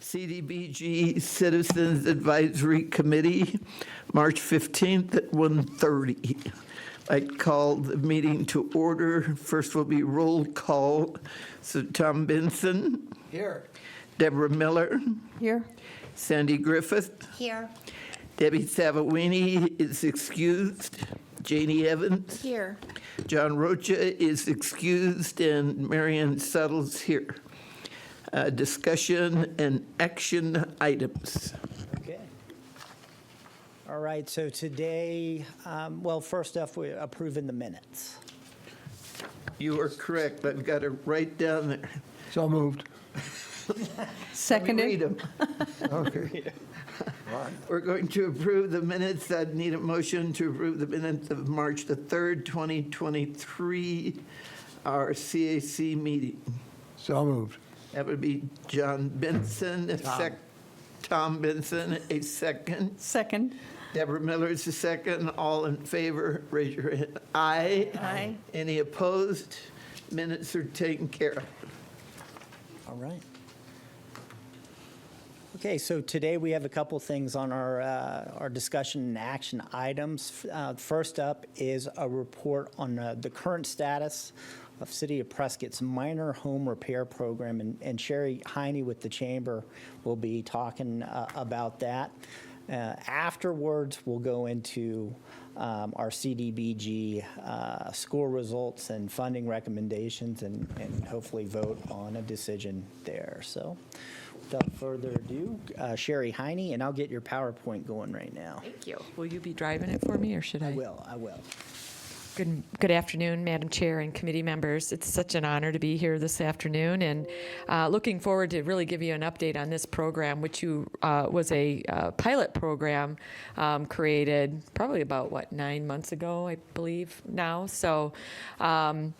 CDBG Citizens Advisory Committee, March 15th at 1:30. I'd call the meeting to order. First will be roll call. So Tom Benson. Here. Deborah Miller. Here. Sandy Griffith. Here. Debbie Savavini is excused. Janie Evans. Here. John Rocha is excused, and Marion Suttles here. Discussion and action items. Okay. All right, so today, well, first off, we're approving the minutes. You are correct. I've got it right down there. So moved. Let me read Seconded. them. Okay. We're going to approve the minutes. I'd need a motion to approve the minutes of March the 3rd, 2023, our CAC meeting. So moved. That would be John Benson, Tom Benson, a second. Second. Deborah Miller is a second. All in favor, raise your hand. Aye. Aye. Any opposed? Minutes are taken care of. All right. Okay, so today we have a couple things on our discussion and action items. First up is a report on the current status of City of Prescott's minor home repair program, and Sherry Heine with the Chamber will be talking about that. Afterwards, we'll go into our CDBG school results and funding recommendations and hopefully vote on a decision there. So without further ado, Sherry Heine, and I'll get your PowerPoint going right now. Thank you. Will you be driving it for me, or should I? I will. Good afternoon, Madam Chair and committee members. It's such an honor to be here this afternoon, and looking forward to really give you an update on this program, which was a pilot program created probably about, 9 months ago, I believe now. So, and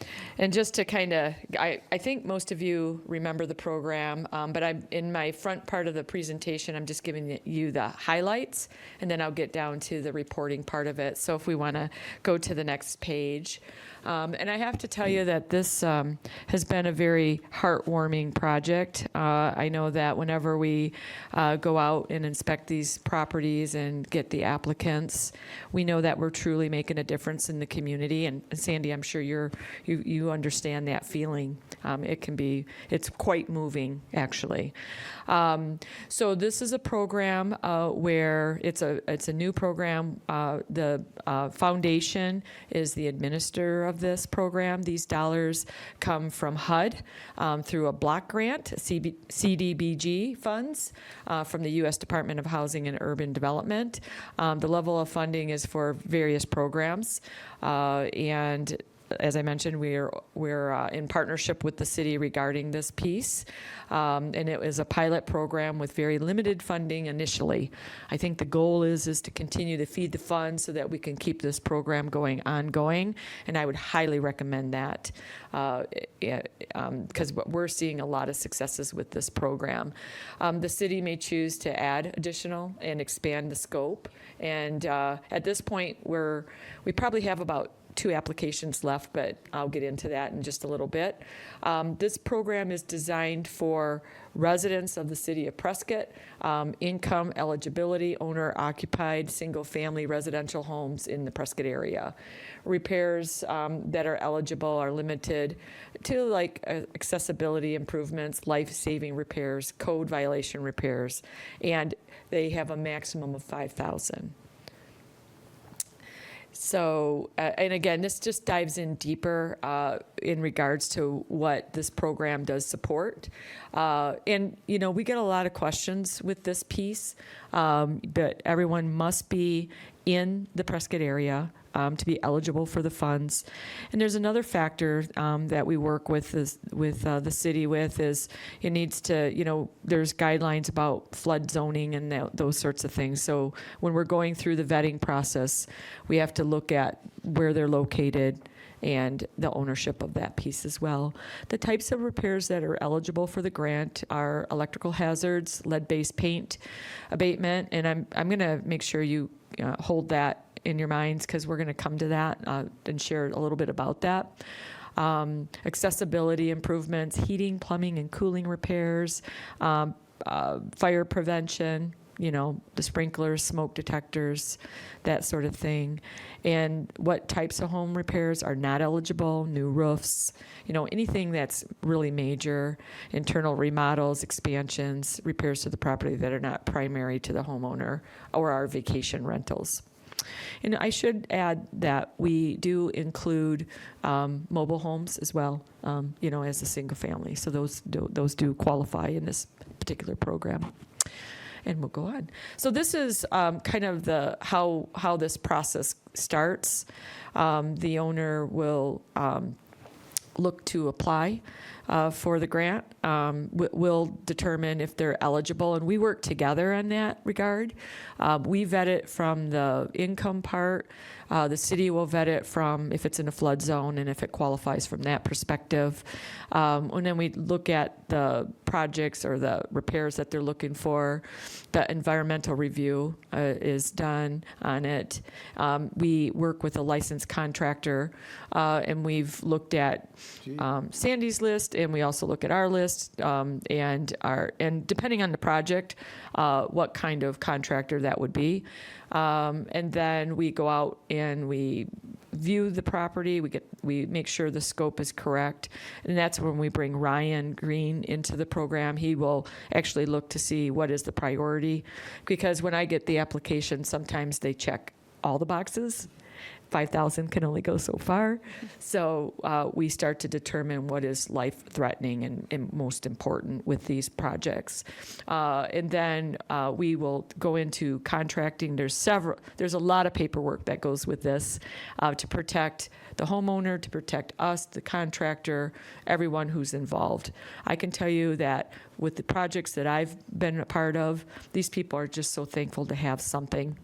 just to kind of, I think most of you remember the program, but I'm in my front part of the presentation, I'm just giving you the highlights, and then I'll get down to the reporting part of it. So if we want to go to the next page. And I have to tell you that this has been a very heartwarming project. I know that whenever we go out and inspect these properties and get the applicants, we know that we're truly making a difference in the community. And Sandy, I'm sure you understand that feeling. It's quite moving, actually. So this is a program where it's a new program. The foundation is the administrator of this program. These dollars come from HUD through a block grant, CDBG funds from the U.S. Department of Housing and Urban Development. The level of funding is for various programs, and as I mentioned, we're in partnership with the city regarding this piece, and it was a pilot program with very limited funding initially. I think the goal is to continue to feed the funds so that we can keep this program ongoing, and I would highly recommend that because we're seeing a lot of successes with this program. The city may choose to add additional and expand the scope, and at this point, we probably have about 2 applications left, but I'll get into that in just a little bit. This program is designed for residents of the city of Prescott, income eligibility, owner-occupied, single-family residential homes in the Prescott area. Repairs that are eligible are limited to like accessibility improvements, life-saving repairs, code violation repairs, and they have a maximum of $5,000. So, and again, this just dives in deeper in regards to what this program does support. And, we get a lot of questions with this piece, but everyone must be in the Prescott area to be eligible for the funds. And there's another factor that we work with the city with is it needs to, there's guidelines about flood zoning and those sorts of things. So when we're going through the vetting process, we have to look at where they're located and the ownership of that piece as well. The types of repairs that are eligible for the grant are electrical hazards, lead-based paint abatement, and I'm going to make sure you hold that in your minds because we're going to come to that and share a little bit about that. Accessibility improvements, heating, plumbing, and cooling repairs, fire prevention, the sprinklers, smoke detectors, that sort of thing. And what types of home repairs are not eligible, new roofs, anything that's really major, internal remodels, expansions, repairs to the property that are not primary to the homeowner or our vacation rentals. And I should add that we do include mobile homes as well, as a single family. So those do qualify in this particular program. And we'll go on. So this is kind of how this process starts. The owner will look to apply for the grant. We'll determine if they're eligible, and we work together in that regard. We vet it from the income part. The city will vet it from if it's in a flood zone and if it qualifies from that perspective. And then we look at the projects or the repairs that they're looking for. The environmental review is done on it. We work with a licensed contractor, and we've looked at Sandy's list, and we also look at our list, and depending on the project, what kind of contractor that would be. And then we go out and we view the property. We make sure the scope is correct, and that's when we bring Ryan Green into the program. He will actually look to see what is the priority, because when I get the application, sometimes they check all the boxes. 5,000 can only go so far. So we start to determine what is life-threatening and most important with these projects. And then we will go into contracting. There's a lot of paperwork that goes with this to protect the homeowner, to protect us, the contractor, everyone who's involved. I can tell you that with the projects that I've been a part of, these people are just so thankful to have something.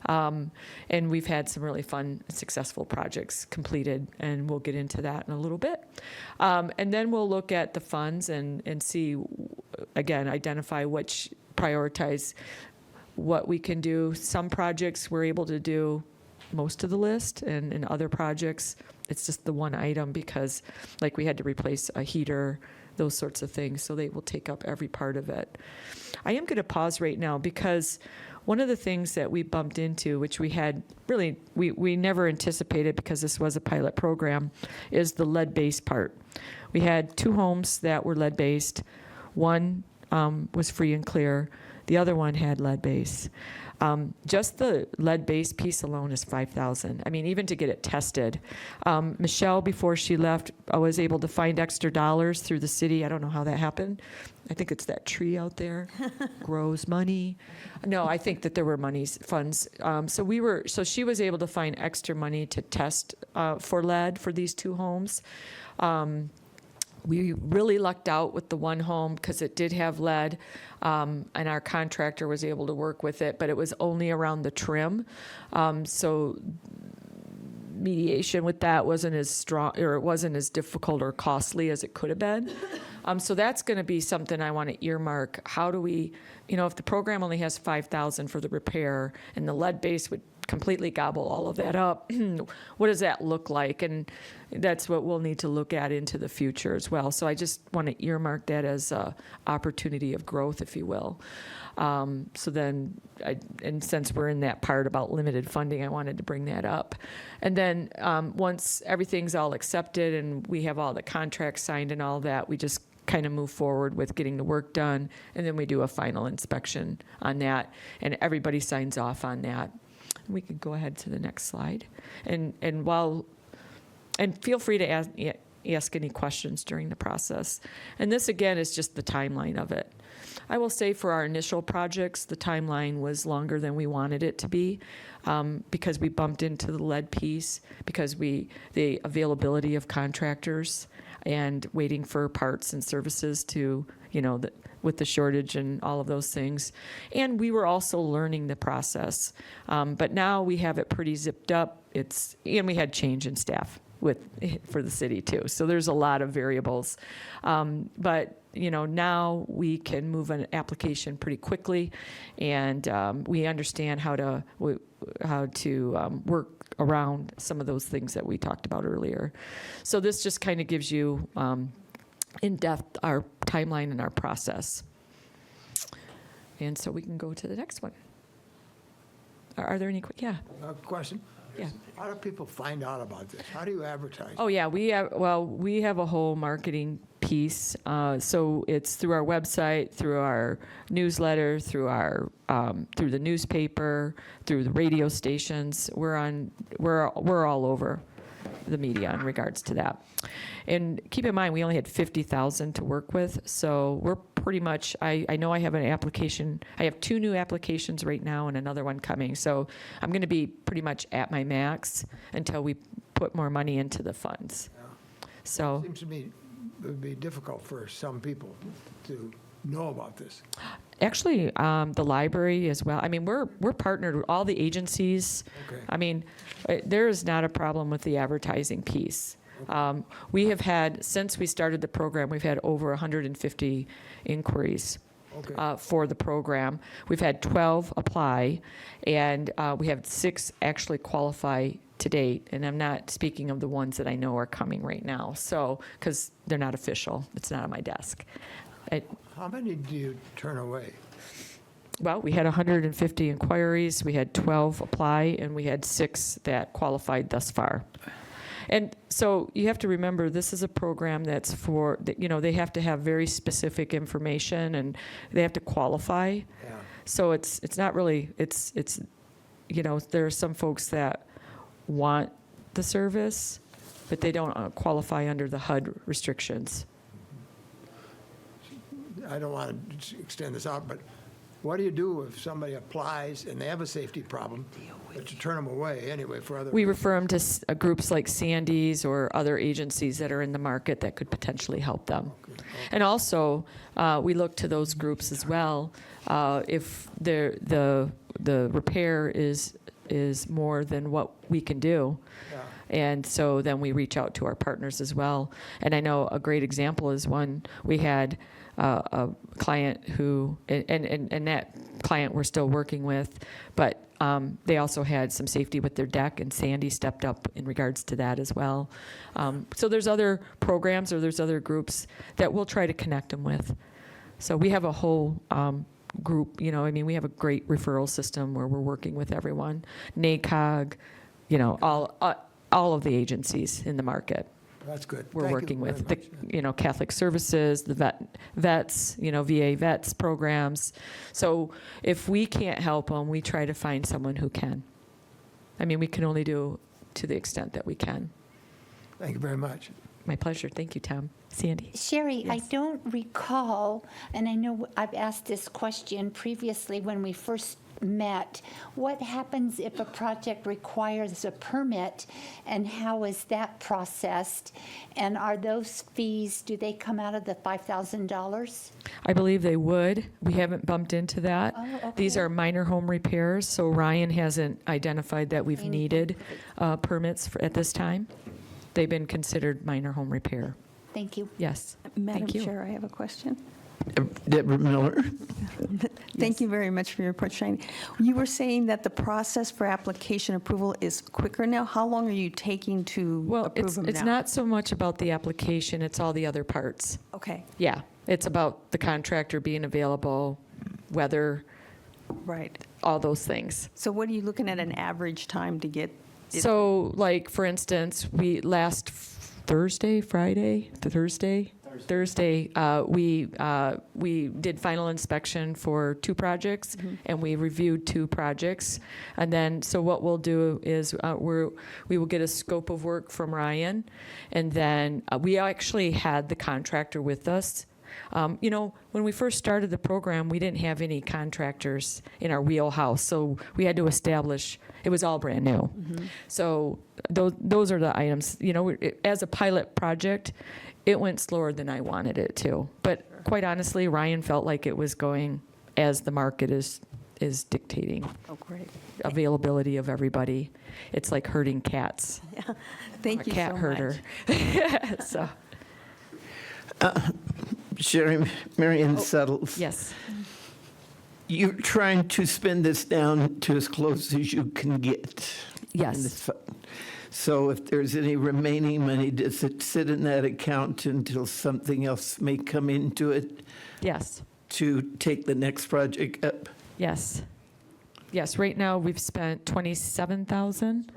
And we've had some really fun, successful projects completed, and we'll get into that in a little bit. And then we'll look at the funds and see, again, identify which prioritize what we can do. Some projects we're able to do most of the list, and in other projects, it's just the one item because, like, we had to replace a heater, those sorts of things, so they will take up every part of it. I am going to pause right now because one of the things that we bumped into, which we had really, we never anticipated because this was a pilot program, is the lead-based part. We had 2 homes that were lead-based. One was free and clear. The other one had lead-based. Just the lead-based piece alone is $5,000. I mean, even to get it tested. Michelle, before she left, was able to find extra dollars through the city. I don't know how that happened. I think it's that tree out there, grows money. No, I think that there were funds. So she was able to find extra money to test for lead for these 2 homes. We really lucked out with the one home because it did have lead, and our contractor was able to work with it, but it was only around the trim. So mediation with that wasn't as strong, or it wasn't as difficult or costly as it could have been. So that's going to be something I want to earmark. How do we, if the program only has $5,000 for the repair and the lead base would completely gobble all of that up, what does that look like? And that's what we'll need to look at into the future as well. So I just want to earmark that as an opportunity of growth, if you will. So then, and since we're in that part about limited funding, I wanted to bring that up. And then once everything's all accepted and we have all the contracts signed and all that, we just kind of move forward with getting the work done, and then we do a final inspection on that, and everybody signs off on that. We could go ahead to the next slide. And feel free to ask any questions during the process. And this, again, is just the timeline of it. I will say for our initial projects, the timeline was longer than we wanted it to be because we bumped into the lead piece, because the availability of contractors and waiting for parts and services to, with the shortage and all of those things. And we were also learning the process. But now we have it pretty zipped up. And we had change in staff for the city too. So there's a lot of variables. But now we can move an application pretty quickly, and we understand how to work around some of those things that we talked about earlier. So this just kind of gives you in depth our timeline and our process. And so we can go to the next one. Are there any, yeah, Question? yeah. How do people find out about this? How do you advertise? Oh, yeah, we have a whole marketing piece. So it's through our website, through our newsletter, through the newspaper, through the radio stations. We're all over the media in regards to that. And keep in mind, we only had 50,000 to work with, so we're pretty much, I know I have an application, I have 2 new applications right now and another one coming, so I'm going to be pretty much at my max until we put more money into the funds. So, Seems to me it would be difficult for some people to know about this. actually, the library as well, I mean, we're partnered with all the agencies. Okay. I mean, there is not a problem with the advertising piece. We have had, since we started the program, we've had over 150 inquiries Okay. for the program. We've had 12 apply, and we have 6 actually qualify to date, and I'm not speaking of the ones that I know are coming right now, so, because they're not official, it's not on my desk. How many do you turn away? Well, we had 150 inquiries, we had 12 apply, and we had 6 that qualified thus far. And so you have to remember, this is a program that's for, they have to have very specific information, and they have to qualify. Yeah. So it's not really, it's there are some folks that want the service, but they don't qualify under the HUD restrictions. I don't want to extend this out, but what do you do if somebody applies and they have a safety problem, but you turn them away anyway for other? We refer them to groups like Sandy's or other agencies that are in the market that could potentially help them. And also, we look to those groups as well. If the repair is more than what we can do. Yeah. And so then we reach out to our partners as well. And I know a great example is one, we had a client who, and that client we're still working with, but they also had some safety with their deck, and Sandy stepped up in regards to that as well. So there's other programs or there's other groups that we'll try to connect them with. So we have a whole group, we have a great referral system where we're working with everyone. NACOG, all of the agencies in the market. That's good. We're Thank you working very with much. the, Catholic Services, the vets, VA vets programs. So if we can't help them, we try to find someone who can. I mean, we can only do to the extent that we can. Thank you very much. My pleasure. Thank you, Tom. Sandy? Sherry, I Yes. don't recall, and I know I've asked this question previously when we first met, what happens if a project requires a permit, and how is that processed? And are those fees, do they come out of the $5,000? I believe they would. We haven't bumped into that. Oh, These okay. are minor home repairs, so Ryan hasn't identified that we've needed permits at this time. They've been considered minor home repair. Thank you. Yes. Madam Thank you. Chair, I have a question. Deborah Miller? Thank you very much for your report, Shane. You were saying that the process for application approval is quicker now. How long are you taking to Well, approve them now? it's not so much about the application, it's all the other parts. Okay, Yeah, it's about the contractor being available, weather, right. all those things. So what are you looking at an average time to get? So, like, for instance, we last Thursday, we did final inspection for 2 projects, and we reviewed 2 projects. And then, so what we'll do is we will get a scope of work from Ryan, and then we actually had the contractor with us. When we first started the program, we didn't have any contractors in our wheelhouse, so we had to establish, it was all brand new. So those are the items, as a pilot project, it went slower than I wanted it to. But quite honestly, Ryan felt like it was going as the market is dictating Oh, great. availability of everybody. It's like herding cats, Thank a you so cat much. herder. So, Sherry Marion Settles. yes. You're trying to spend this down to as close as you can get. Yes. in this fund. So if there's any remaining money, does it sit in that account until something else may come into it? Yes. to take the next project up? Yes. Yes, right now we've spent 27,000,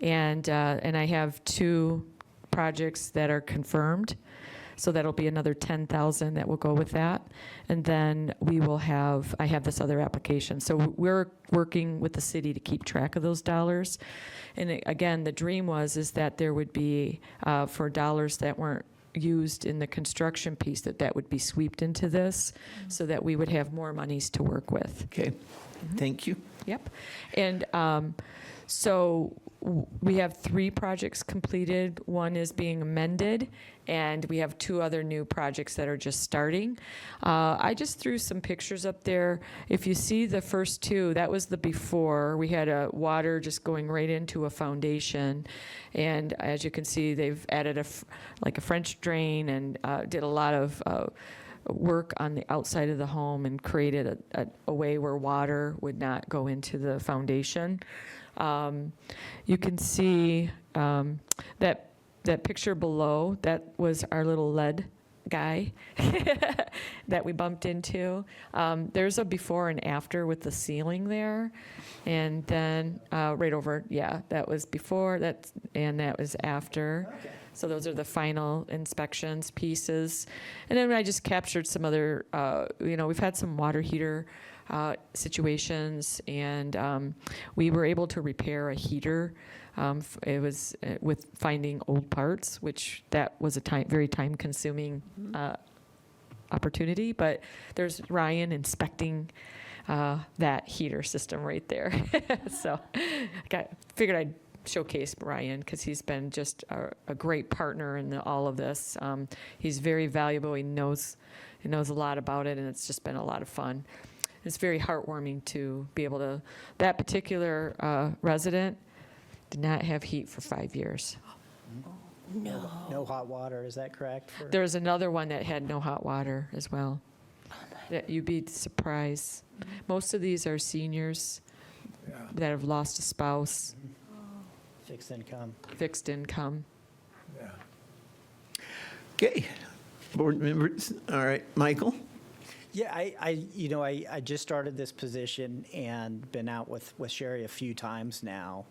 and I have 2 projects that are confirmed, so that'll be another 10,000 that will go with that. And then I have this other application. So we're working with the city to keep track of those dollars. And again, the dream is that there would be, for dollars that weren't used in the construction piece, that would be swept into this, so that we would have more monies to work with. Okay, thank you. Yep. And so we have 3 projects completed. One is being amended, and we have 2 other new projects that are just starting. I just threw some pictures up there. If you see the first 2, that was the before. We had water just going right into a foundation. And as you can see, they've added a French drain and did a lot of work on the outside of the home and created a way where water would not go into the foundation. You can see that picture below, that was our little lead guy that we bumped into. There's a before and after with the ceiling there. And then right over, that was before, and that was after. Okay. So those are the final inspections pieces. And then I just captured some other, we've had some water heater situations, and we were able to repair a heater. It was with finding old parts, which that was a very time-consuming opportunity. But there's Ryan inspecting that heater system right there. So figured I'd showcase Ryan, because he's been just a great partner in all of this. He's very valuable. He knows a lot about it, and it's just been a lot of fun. It's very heartwarming to be able to. That particular resident did not have heat for 5 years. No hot water, is that correct? There's another one that had no hot water as well. That you'd be surprised. Most of these are seniors that have lost a spouse. Fixed income. Fixed income. Yeah. Okay, board members, all right, Michael? Yeah, I just started this position and been out with Sherry a few times now.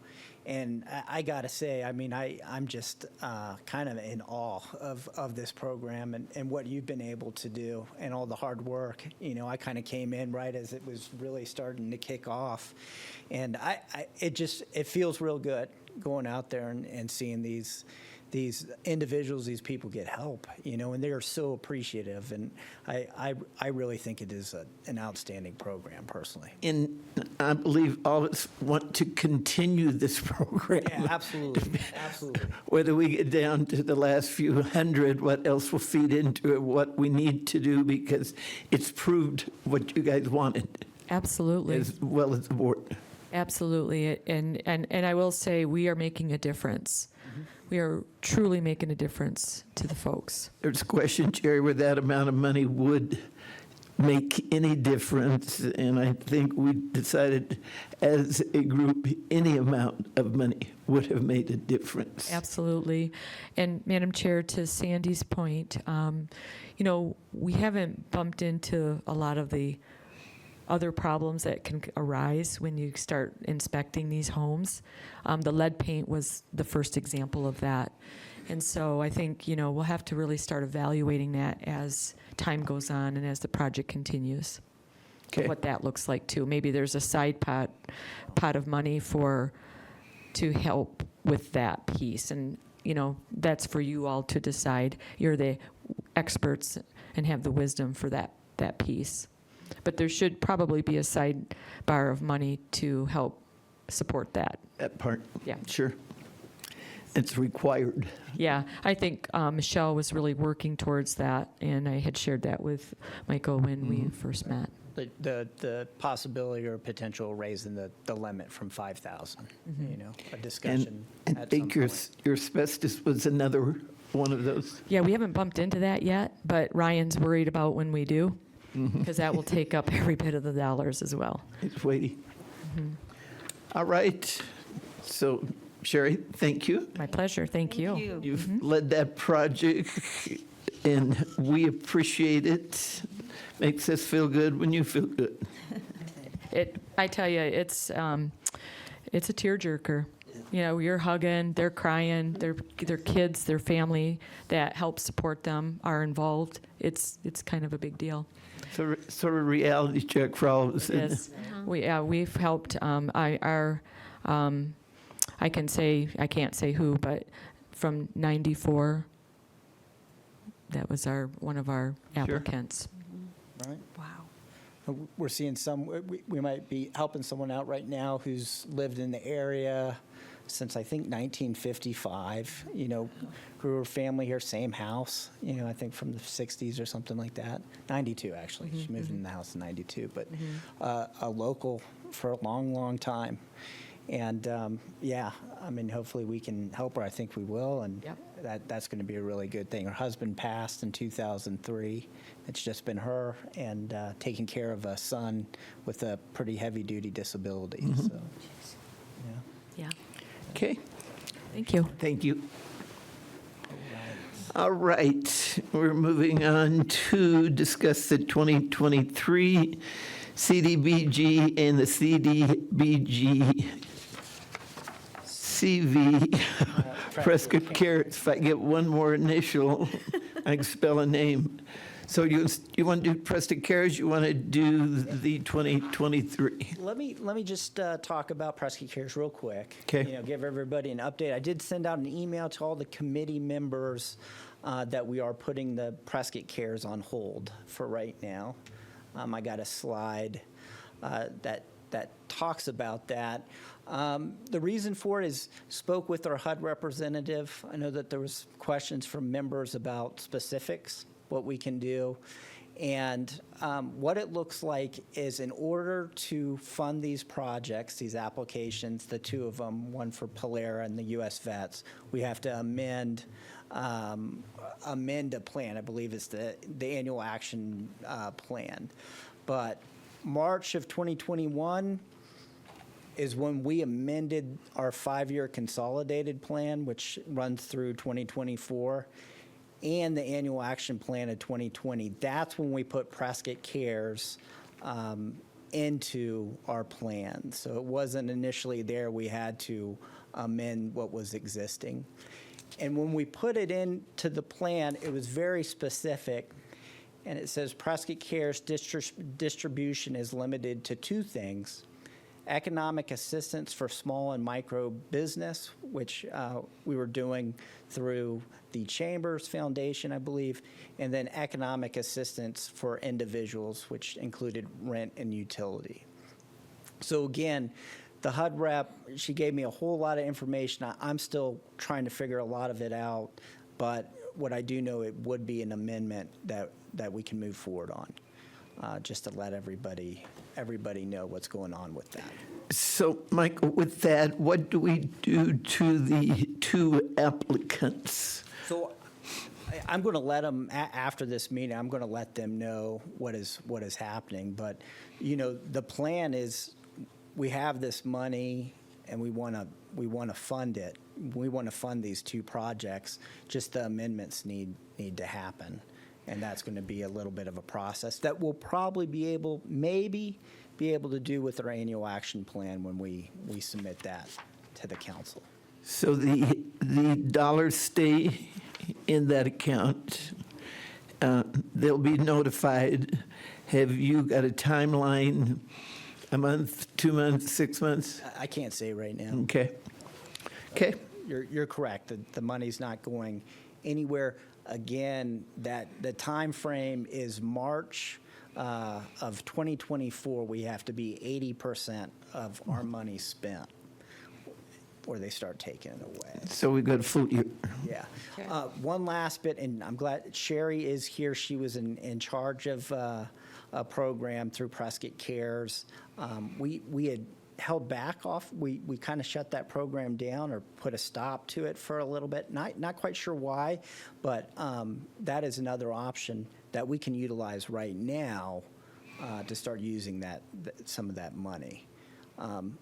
And I got to say, I mean, I'm just kind of in awe of this program and what you've been able to do and all the hard work. I kind of came in right as it was really starting to kick off. And it feels real good going out there and seeing these individuals, these people get help, and they are so appreciative. And I really think it is an outstanding program, personally. And I believe all of us want to continue this program. Yeah, absolutely, absolutely. Whether we get down to the last few hundred, what else will feed into it, what we need to do, because it's proved what you guys wanted, Absolutely. as well as the board. Absolutely. And I will say, we are making a difference. We are truly making a difference to the folks. There's a question, Jerry, where that amount of money would make any difference, and I think we decided as a group, any amount of money would have made a difference. Absolutely. And Madam Chair, to Sandy's point, we haven't bumped into a lot of the other problems that can arise when you start inspecting these homes. The lead paint was the first example of that. And so I think, we'll have to really start evaluating that as time goes on and as the project continues. Okay. What that looks like too. Maybe there's a side pot of money to help with that piece. And, that's for you all to decide. You're the experts and have the wisdom for that piece. But there should probably be a sidebar of money to help support that. That part? Yeah. Sure. It's required. Yeah, I think Michelle was really working towards that, and I had shared that with Michael when we first met. The possibility or potential raising the limit from 5,000, a discussion. And I at think some your point. asbestos was another one of those. Yeah, we haven't bumped into that yet, but Ryan's worried about when we do, because that will take up every bit of the dollars as well. It's weighty. All right. So, Sherry, thank you. My pleasure, thank you. You've led that project, and we appreciate it. makes us feel good when you feel good. I tell you, it's a tearjerker. You know, you're hugging, they're crying, their kids, their family that helps support them are involved. It's kind of a big deal. So, sort of reality check for all of us. Yes, we've helped. I can't say who, but from '94, that was one of our applicants. Right? Wow. We're seeing we might be helping someone out right now who's lived in the area since, I think, 1955. You know, grew her family here, same house, you know, I think from the 60s or something like that. 92, actually. She moved in the house in 92, but a local for a long, long time. And yeah, I mean, hopefully we can help her. I think we will, and that's going to be a really good thing. Her husband passed in 2003. It's just been her and taking care of a son with a pretty heavy-duty disability. So, yeah. Yeah. Okay, Thank you. thank you. All right, we're moving on to discuss the 2023 CDBG and the CDBG CV Prescott Cares. If I get one more initial, I can spell a name. So you want to do Prescott Cares? You want to do the 2023? Let me just talk about Prescott Cares real quick. Okay. You know, give everybody an update. I did send out an email to all the committee members that we are putting the Prescott Cares on hold for right now. I got a slide that talks about that. The reason for it is spoke with our HUD representative. I know that there was questions from members about specifics, what we can do. And what it looks like is in order to fund these projects, these applications, the two of them, one for Polera and the U.S. Vets, we have to amend a plan. I believe it's the annual action plan. But March of 2021 is when we amended our 5-year consolidated plan, which runs through 2024, and the annual action plan of 2020. That's when we put Prescott Cares into our plan. So it wasn't initially there. We had to amend what was existing. And when we put it into the plan, it was very specific. And it says Prescott Cares distribution is limited to two things: economic assistance for small and micro business, which we were doing through the Chambers Foundation, I believe, and then economic assistance for individuals, which included rent and utility. So again, the HUD rep, she gave me a whole lot of information. I'm still trying to figure a lot of it out, but what I do know, it would be an amendment that we can move forward on, just to let everybody know what's going on with that. So, Michael, with that, what do we do to the two applicants? So I'm going to let them, after this meeting, I'm going to let them know what is happening. But, you know, the plan is we have this money and we want to fund it. We want to fund these two projects. Just the amendments need to happen. And that's going to be a little bit of a process that we'll probably maybe be able to do with our annual action plan when we submit that to the council. So the dollars stay in that account. They'll be notified. Have you got a timeline? A month, 2 months, 6 months? I can't say right now. Okay. Okay. You're correct. The money's not going anywhere. Again, the time frame is March of 2024. We have to be 80% of our money spent, or they start taking it away. So we've got a full year. Yeah. One last bit, and I'm glad Sherry is here. She was in charge of a program through Prescott Cares. We had held back off. We kind of shut that program down or put a stop to it for a little bit. Not quite sure why, but that is another option that we can utilize right now to start using some of that money.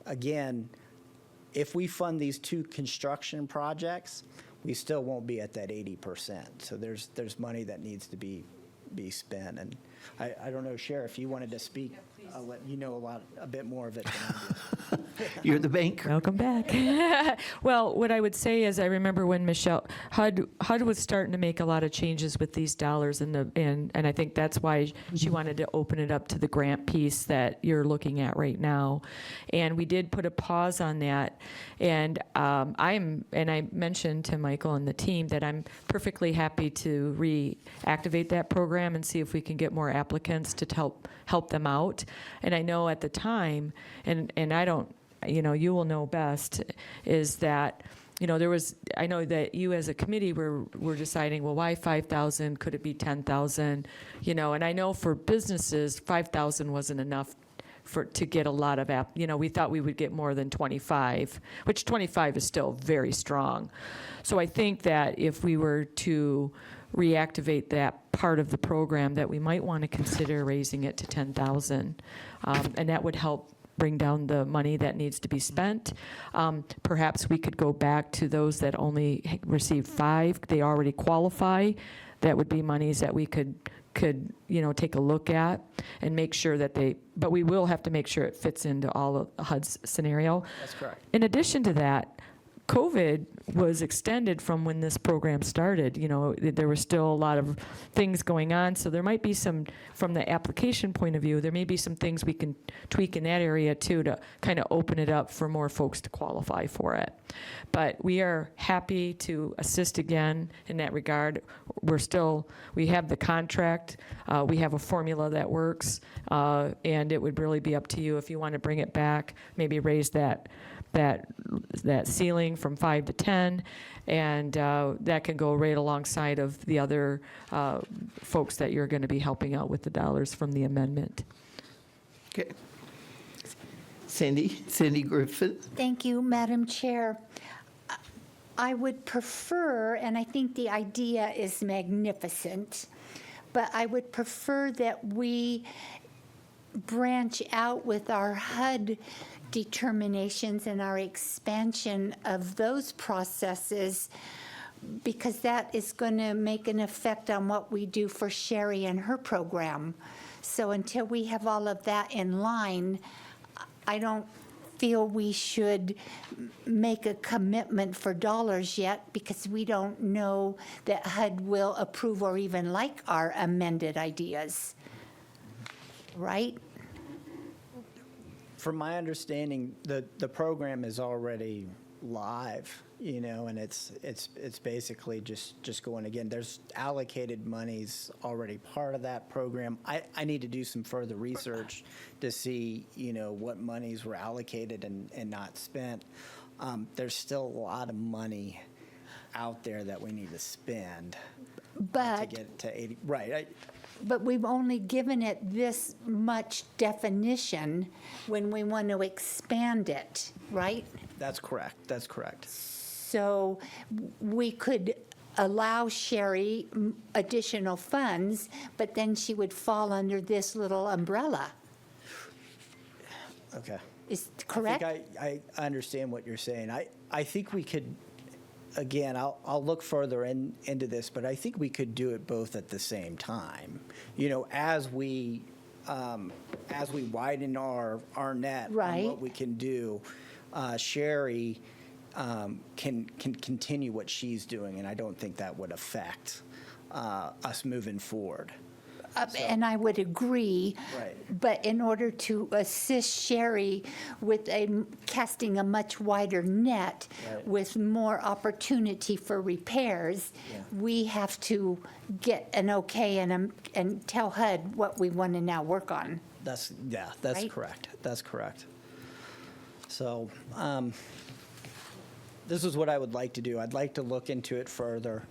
Again, if we fund these two construction projects, we still won't be at that 80%. So there's money that needs to be be spent. And I don't know, Sheriff, if you wanted to speak, I'll let you know a bit more of it than I do. You're the banker. Welcome back. Well, what I would say is I remember when Michelle HUD was starting to make a lot of changes with these dollars, and I think that's why she wanted to open it up to the grant piece that you're looking at right now. And we did put a pause on that. And I mentioned to Michael and the team that I'm perfectly happy to reactivate that program and see if we can get more applicants to help them out. And I know at the time, and I don't, you will know best, is that, I know that you as a committee were deciding, well, why 5,000? Could it be 10,000? And I know for businesses, 5,000 wasn't enough to get a lot of we thought we would get more than 25, which 25 is still very strong. So I think that if we were to reactivate that part of the program, that we might want to consider raising it to 10,000, and that would help bring down the money that needs to be spent. Perhaps we could go back to those that only received 5. They already qualify. That would be monies that we could take a look at and make sure that but we will have to make sure it fits into all of HUD's scenario. That's correct. In addition to that, COVID was extended from when this program started. There were still a lot of things going on, so there might be some, from the application point of view, there may be some things we can tweak in that area too to kind of open it up for more folks to qualify for it. But we are happy to assist again in that regard. We have the contract, we have a formula that works, and it would really be up to you if you want to bring it back, maybe raise that ceiling from 5 to 10, and that can go right alongside of the other folks that you're going to be helping out with the dollars from the amendment. Okay. Sandy Griffith. Thank you, Madam Chair. I would prefer, and I think the idea is magnificent, but I would prefer that we branch out with our HUD determinations and our expansion of those processes, because that is going to make an effect on what we do for Sherry and her program. So until we have all of that in line, I don't feel we should make a commitment for dollars yet, because we don't know that HUD will approve or even like our amended ideas. Right? From my understanding, the program is already live, and it's basically just going again. There's allocated monies already part of that program. I need to do some further research to see, what monies were allocated and not spent. There's still a lot of money out there that we need to spend to But get to 80. Right. But we've only given it this much definition when we want to expand it, right? That's correct. That's correct. So we could allow Sherry additional funds, but then she would fall under this little umbrella. Okay. Is correct? I think I understand what you're saying. I think we could, again, I'll look further into this, but I think we could do it both at the same time. As we widen our net on Right. what we can do, Sherry can continue what she's doing, and I don't think that would affect us moving forward. And I would agree. Right. But in order to assist Sherry with casting a much wider net Right. with more opportunity for repairs, Yeah. we have to get an okay and tell HUD what we want to now work on. That's Right? correct. That's correct. So this is what I would like to do. I'd like to look into it further,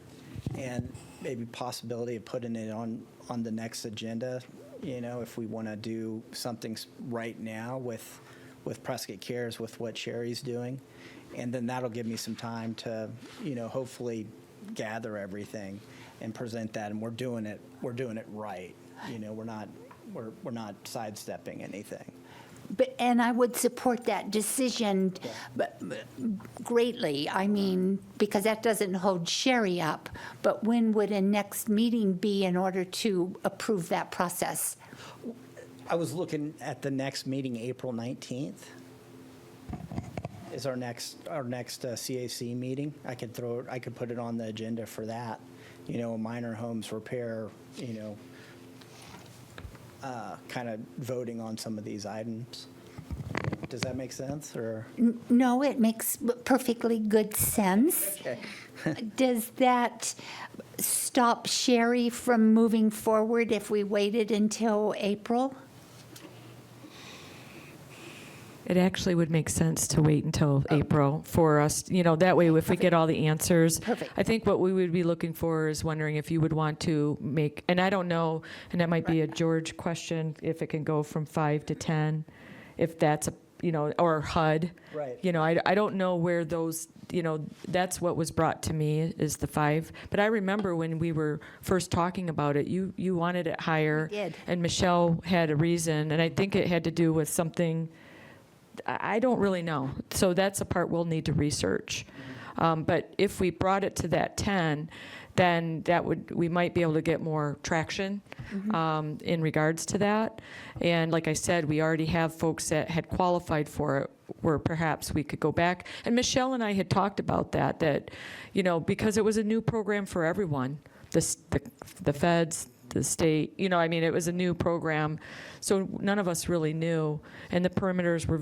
and maybe possibility of putting it on the next agenda, if we want to do something right now with Prescott Cares, with what Sherry's doing. And then that'll give me some time to, hopefully gather everything and present that. And we're doing it right. We're not sidestepping anything. And I would support that decision greatly. I mean, because that doesn't hold Sherry up. But when would a next meeting be in order to approve that process? I was looking at the next meeting, April 19th is our next CAC meeting. I could put it on the agenda for that, minor homes repair, kind of voting on some of these items. Does that make sense, or? No, it makes perfectly good sense. Okay. Does that stop Sherry from moving forward if we waited until April? It actually would make sense to wait until April for us, that way if we get all the answers. Perfect. I think what we would be looking for is wondering if you would want to make, and I don't know, and that might be a George question, if it can go from 5 to 10, if that's or HUD. Right. I don't know where those, that's what was brought to me is the 5. But I remember when we were first talking about it, you wanted it higher. I did. And Michelle had a reason, and I think it had to do with something, I don't really know. So that's a part we'll need to research. But if we brought it to that 10, then we might be able to get more traction in regards to that. And like I said, we already have folks that had qualified for it, where perhaps we could go back. And Michelle and I had talked about that, because it was a new program for everyone, the feds, the state, it was a new program. So none of us really knew. And the perimeters were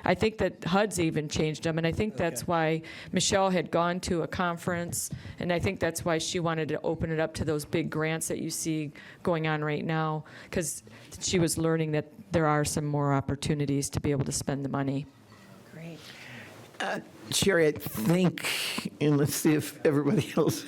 I think that HUD's even changed them. And I think that's why Michelle had gone to a conference. And I think that's why she wanted to open it up to those big grants that you see going on right now. Because she was learning that there are some more opportunities to be able to spend the money. Great. Sherry, I think, and let's see if everybody else,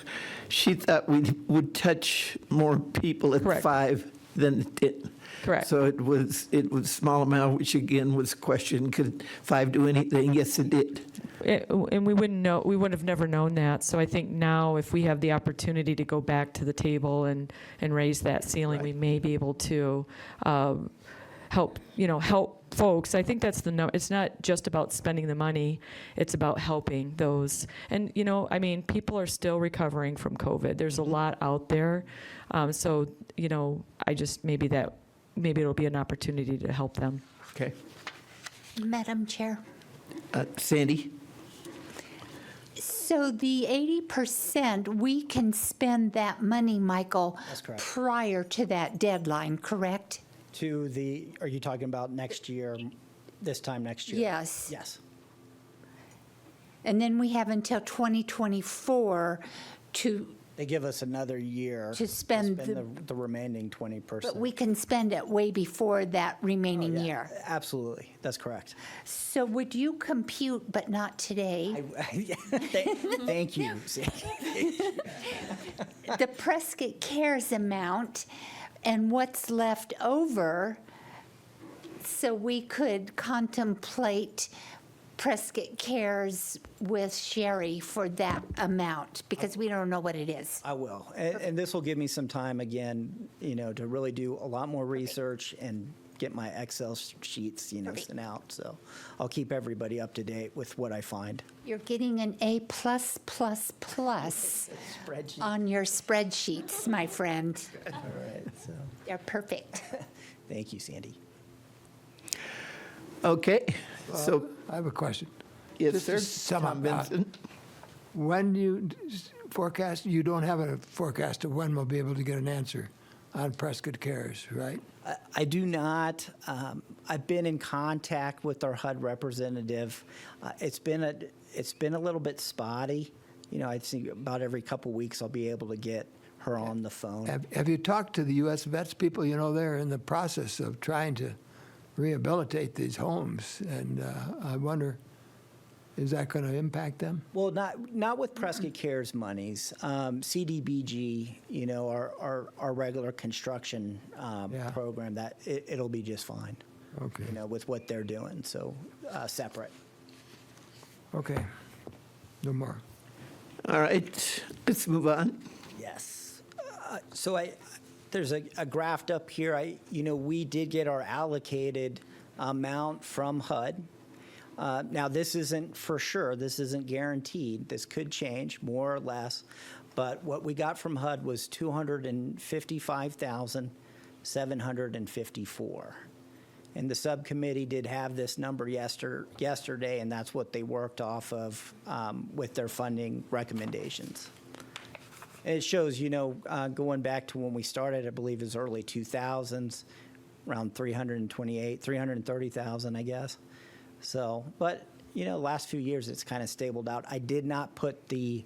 she thought we would touch more people at Correct. 5 than it did. Correct. So it was small amount, which again was questioned, could 5 do anything? Yes, it did. And we wouldn't know, we would have never known that. So I think now if we have the opportunity to go back to the table and raise that ceiling, we may be able to help folks. I think that's it's not just about spending the money, it's about helping those. And, people are still recovering from COVID. There's a lot out there. So, I just, maybe it'll be an opportunity to help them. Okay. Madam Chair. Sandy? So the 80%, we can spend that money, Michael, That's correct. prior to that deadline, correct? Are you talking about next year, this time next year? Yes. Yes. And then we have until 2024 to, They give us another year. To spend the remaining 20%. but we can spend it way before that remaining Yeah, year. Absolutely, that's correct. So would you compute, but not today, Thank you. the Prescott Cares amount and what's left over, so we could contemplate Prescott Cares with Sherry for that amount, because we don't know what it is. I will. And this will give me some time again, to really do a lot more research and get my Excel sheets, sent out. So I'll keep everybody up to date with what I find. You're getting an A+++ Spreadsheet. on your spreadsheets, my friend. All right, so, They're perfect. thank you, Sandy. Okay, so, I have a question. yes, Just sir. to sum Tom up, Benson. When you forecast, you don't have a forecast of when we'll be able to get an answer on Prescott Cares, right? I do not. I've been in contact with our HUD representative. It's been a little bit spotty. I think about every couple weeks I'll be able to get her on the phone. Have you talked to the U.S. Vets people? They're in the process of trying to rehabilitate these homes, and I wonder, is that going to impact them? Well, not with Prescott Cares monies. CDBG, our regular construction Yeah. program, that it'll be just fine. Okay. With what they're doing. So separate. Okay. No more. All right, let's move on. Yes. So there's a graph up here. We did get our allocated amount from HUD. Now, this isn't for sure, this isn't guaranteed, this could change more or less, but what we got from HUD was $255,754. And the subcommittee did have this number yesterday, and that's what they worked off of with their funding recommendations. And it shows, going back to when we started, I believe it was early 2000s, around 330,000, I guess. So, but, last few years, it's kind of stabled out. I did not put the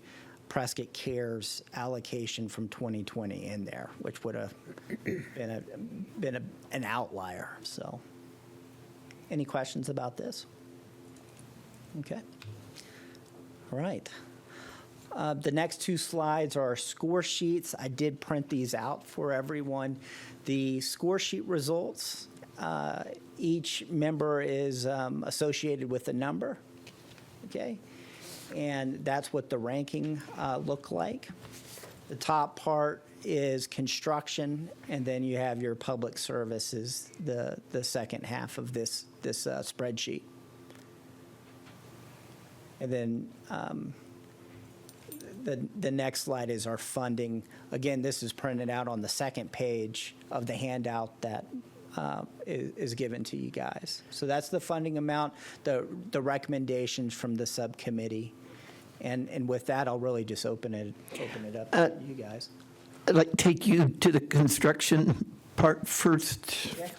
Prescott Cares allocation from 2020 in there, which would have been an outlier, so. Any questions about this? Okay. All right. The next two slides are score sheets. I did print these out for everyone. The score sheet results, each member is associated with a number, okay? And that's what the ranking looked like. The top part is construction, and then you have your public services, the second half of this spreadsheet. And then the next slide is our funding. Again, this is printed out on the second page of the handout that is given to you guys. So that's the funding amount, the recommendations from the subcommittee. And with that, I'll really just open it up to you guys. I'd like to take you to the construction part first. Yeah.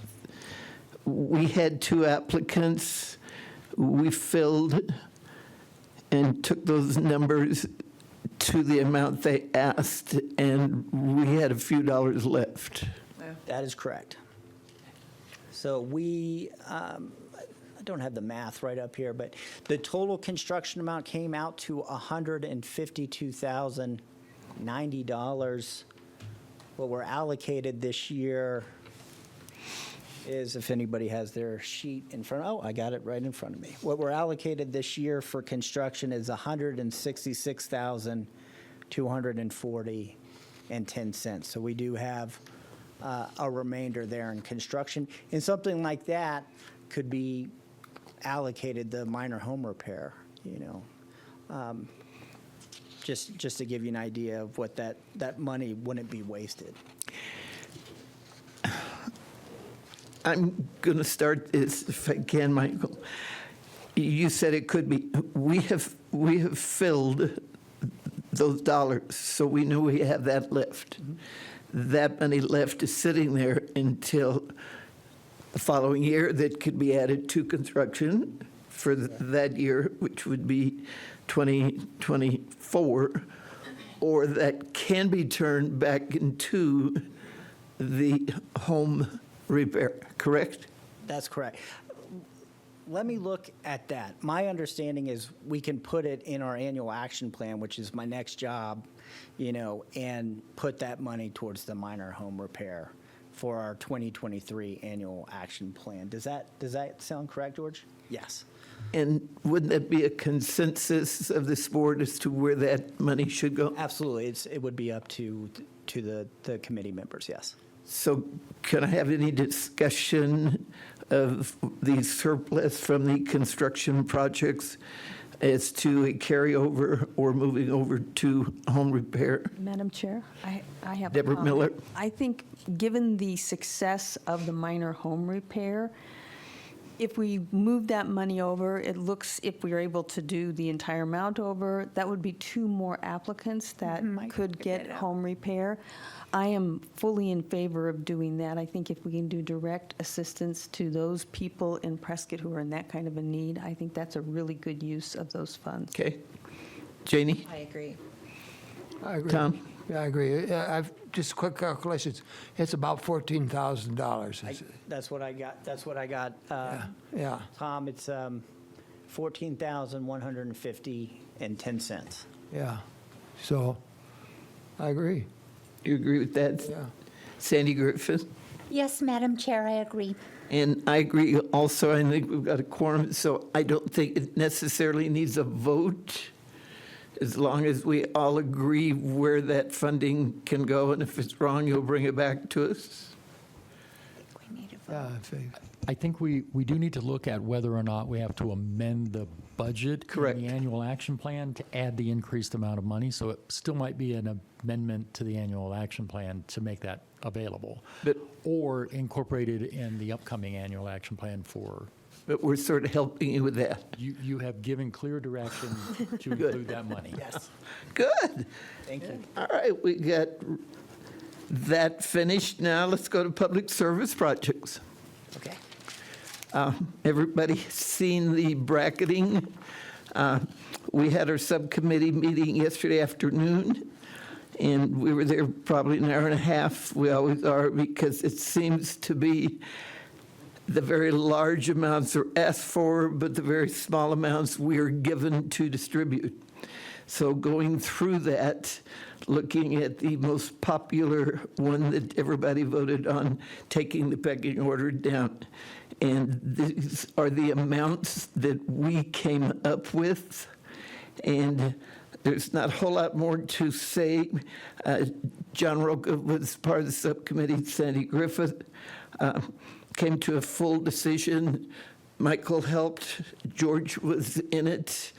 We had 2 applicants. We filled and took those numbers to the amount they asked, and we had a few dollars left. That is correct. So we, I don't have the math right up here, but the total construction amount came out to $152,090. What we're allocated this year is, if anybody has their sheet in front, I got it right in front of me. What we're allocated this year for construction is $166,240.10. So we do have a remainder there in construction. And something like that could be allocated the minor home repair, just to give you an idea of what that money wouldn't be wasted. I'm going to start this, if I can, Michael. You said it could be. We have filled those dollars, so we know we have that left. That money left is sitting there until the following year that could be added to construction for that year, which would be 2024, or that can be turned back into the home repair, correct? That's correct. Let me look at that. My understanding is we can put it in our annual action plan, which is my next job, and put that money towards the minor home repair for our 2023 annual action plan. Does that sound correct, George? Yes. And wouldn't that be a consensus of this board as to where that money should go? Absolutely. It would be up to the committee members, yes. So can I have any discussion of the surplus from the construction projects as to a carryover or moving over to home repair? Madam Chair, I have a Deborah comment. Miller. I think, given the success of the minor home repair, if we move that money over, it looks, if we are able to do the entire amount over, that would be 2 more applicants that could get home repair. I am fully in favor of doing that. I think if we can do direct assistance to those people in Prescott who are in that kind of a need, I think that's a really good use of those funds. Okay. Janie? I agree. I agree. Tom? Yeah, I agree. I've just quick calculations. It's about $14,000. That's what I got. Yeah. Tom, it's $14,150.10. Yeah. So, I agree. You agree with that? Yeah. Sandy Griffith? Yes, Madam Chair, I agree. And I agree also. I think we've got a quorum, so I don't think it necessarily needs a vote, as long as we all agree where that funding can go, and if it's wrong, you'll bring it back to us. need a vote. Yeah, if they- I think we do need to look at whether or not we have to amend the budget. Correct. In the annual action plan to add the increased amount of money. So it still might be an amendment to the annual action plan to make that available. But- Or incorporated in the upcoming annual action plan for, But we're sort of helping you with that. you have given clear direction to include that money. Yes, Good. thank you. All right, we got that finished. Now let's go to public service projects. Okay. Everybody seen the bracketing? We had our subcommittee meeting yesterday afternoon, and we were there probably an hour and a half. We always are, because it seems to be the very large amounts are asked for, but the very small amounts we are given to distribute. So going through that, looking at the most popular one that everybody voted on, taking the pecking order down. And these are the amounts that we came up with. And there's not a whole lot more to say. John Roca was part of the subcommittee, Sandy Griffith came to a full decision. Michael helped, George was in it.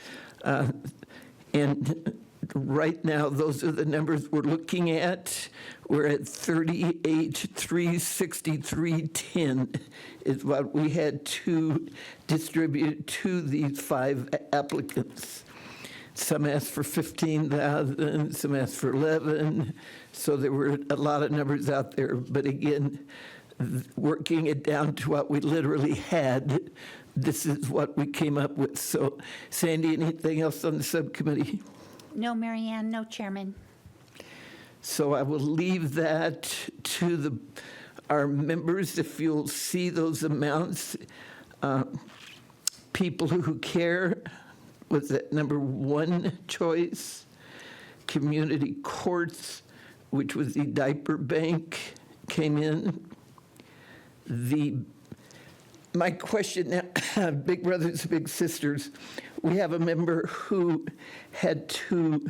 And right now, those are the numbers we're looking at. We're at 38,363.10 is what we had to distribute to these 5 applicants. Some asked for 15,000, some asked for 11, so there were a lot of numbers out there. But again, working it down to what we literally had, this is what we came up with. So, Sandy, anything else on the subcommittee? No, Mary Ann, no, Chairman. So I will leave that to our members, if you'll see those amounts. People who care was that number 1 choice. Community courts, which was the diaper bank, came in. My question now, Big Brothers, Big Sisters, we have a member who had to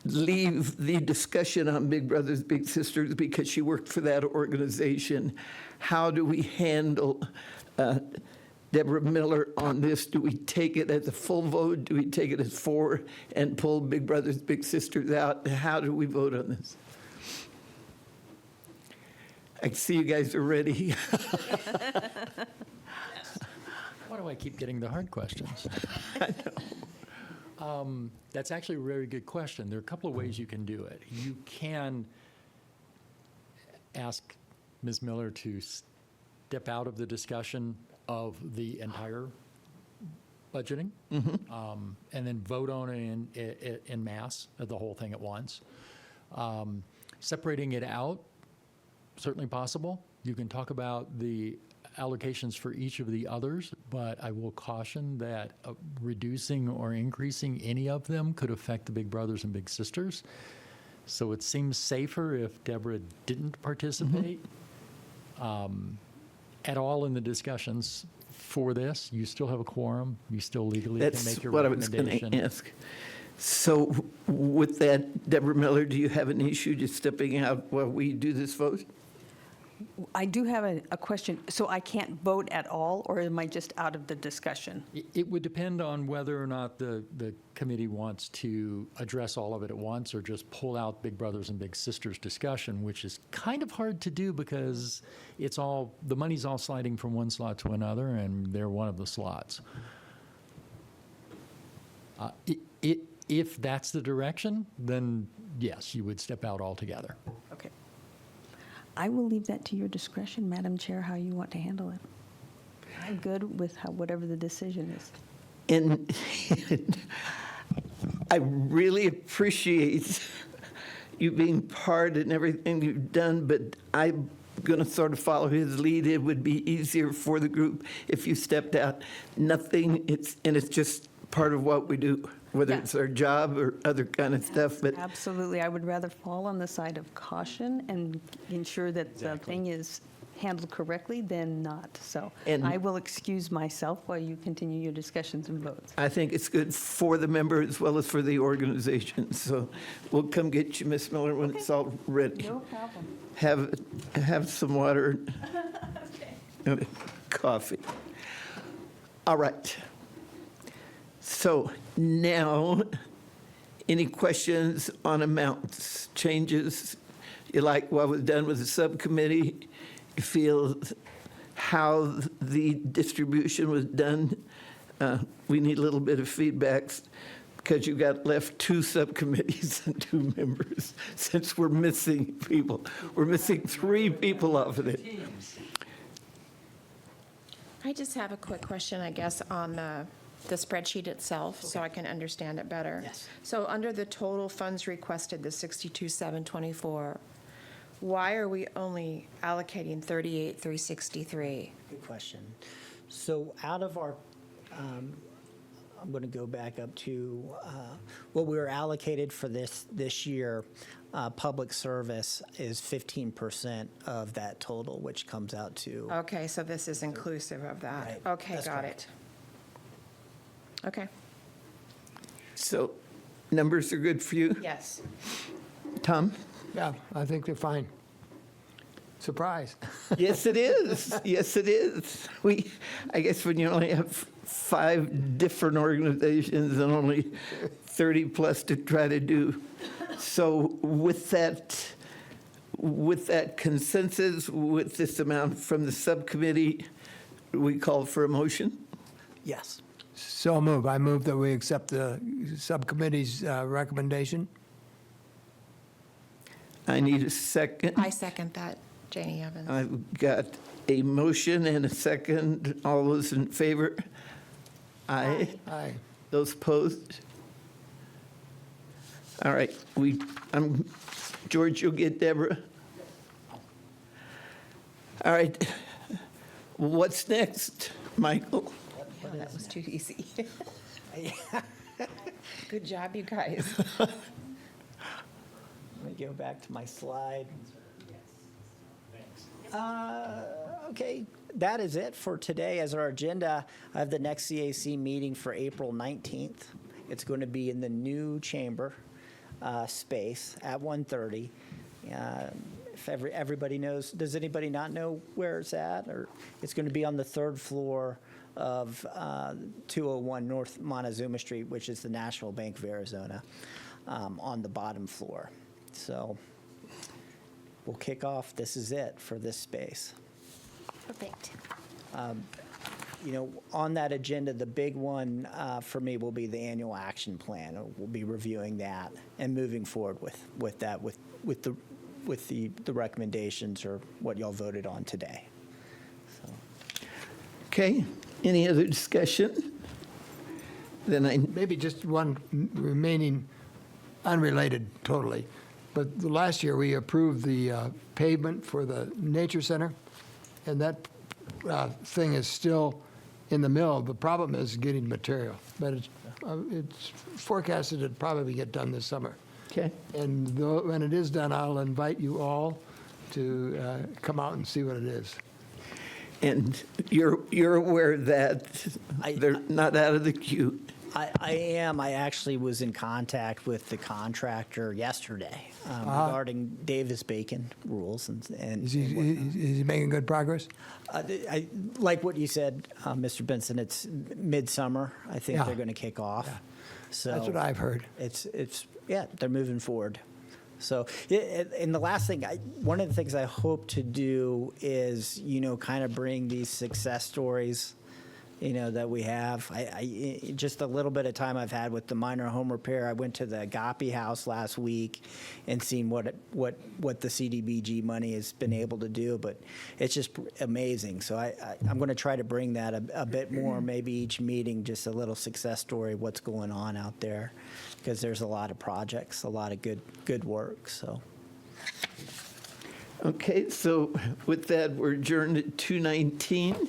leave the discussion on Big Brothers, Big Sisters because she worked for that organization. How do we handle Deborah Miller on this? Do we take it as a full vote? Do we take it as 4 and pull Big Brothers, Big Sisters out? How do we vote on this? I see you guys are ready. Why do I keep getting the hard questions? That's actually a very good question. There are a couple of ways you can do it. You can ask Ms. Miller to step out of the discussion of the entire budgeting, and then vote on it in mass, the whole thing at once. Separating it out, certainly possible. You can talk about the allocations for each of the others, but I will caution that reducing or increasing any of them could affect the Big Brothers and Big Sisters. So it seems safer if Deborah didn't participate at all in the discussions for this. You still have a quorum. You still legally can That's make your what I was recommendation. going to ask. So with that, Deborah Miller, do you have an issue just stepping out while we do this vote? I do have a question. So I can't vote at all, or am I just out of the discussion? It would depend on whether or not the committee wants to address all of it at once or just pull out Big Brothers and Big Sisters discussion, which is kind of hard to do because the money's all sliding from one slot to another, and they're one of the slots. If that's the direction, then yes, you would step out altogether. Okay. I will leave that to your discretion, Madam Chair, how you want to handle it. I'm good with whatever the decision is. And I really appreciate you being part in everything you've done, but I'm going to sort of follow his lead. It would be easier for the group if you stepped out. It's just part of what we do, whether Yeah. it's our job or other kind of stuff. But Absolutely. I would rather fall on the side of caution and ensure that the thing is handled correctly than not. So And- I will excuse myself while you continue your discussions and votes. I think it's good for the member as well as for the organization. So we'll come get you, Ms. Miller, when it's all ready. No problem. Have some water. coffee. All right. So now, any questions on amounts, changes? You like what was done with the subcommittee? You feel how the distribution was done? We need a little bit of feedback because you got left 2 subcommittees and 2 members, since we're missing people. We're missing 3 people off of it. I just have a quick question, I guess, on the spreadsheet itself, so I can understand it better. Yes. So under the total funds requested, the 62,724, why are we only allocating 38,363? Good question. So out of our, I'm going to go back up to what we were allocated for this year. Public service is 15% of that total, which comes out to, Okay, so this is inclusive of that. Right, Okay, that's got correct. it. Okay, So numbers are good for you? yes. Tom? Yeah, I think they're fine. Surprise. Yes, it is. Yes, it is. I guess when you only have 5 different organizations and only 30 plus to try to do. So with that consensus, with this amount from the subcommittee, we call for a motion? yes. So move. I move that we accept the subcommittee's recommendation. I need a second. I second that, Janie Evans. I've got a motion and a second. All those in favor? Aye. Aye. Those opposed? All right, George, you'll get Deborah. All right, what's next, Michael? That was too easy. Good job, you guys. Let me go back to my slide. Okay, that is it for today. As our agenda, I have the next CAC meeting for April 19th. It's going to be in the new chamber space at 1:30. If everybody knows, does anybody not know where it's at? Or it's going to be on the 3rd floor of 201 North Montezuma Street, which is the National Bank of Arizona, on the bottom floor. So we'll kick off. This is it for this space. Perfect. You know, on that agenda, the big one for me will be the annual action plan. We'll be reviewing that and moving forward with that, with the recommendations or what y'all voted on today. So, Okay, any other discussion? Then Maybe just one remaining, unrelated totally, but the last year we approved the pavement for the Nature Center, and that thing is still in the mill. The problem is getting material, but it's forecasted to probably get done this summer. okay, And when it is done, I'll invite you all to come out and see what it is. and you're aware that they're not out of the queue. I am. I actually was in contact with the contractor yesterday regarding Davis-Bacon rules and Is he making good progress? I like what you said, Mr. Benson. It's midsummer. I think Yeah. they're going to kick off. Yeah. So That's what I've heard. It's yeah, they're moving forward. So, and the last thing, one of the things I hope to do is, you know, kind of bring these success stories, you know, that we have. I just a little bit of time I've had with the minor home repair. I went to the Agape House last week and seen what the CDBG money has been able to do, but it's just amazing. So I'm going to try to bring that a bit more, maybe each meeting, just a little success story of what's going on out there, because there's a lot of projects, a lot of good work. So. Okay, so with that, we're adjourned at 2:19.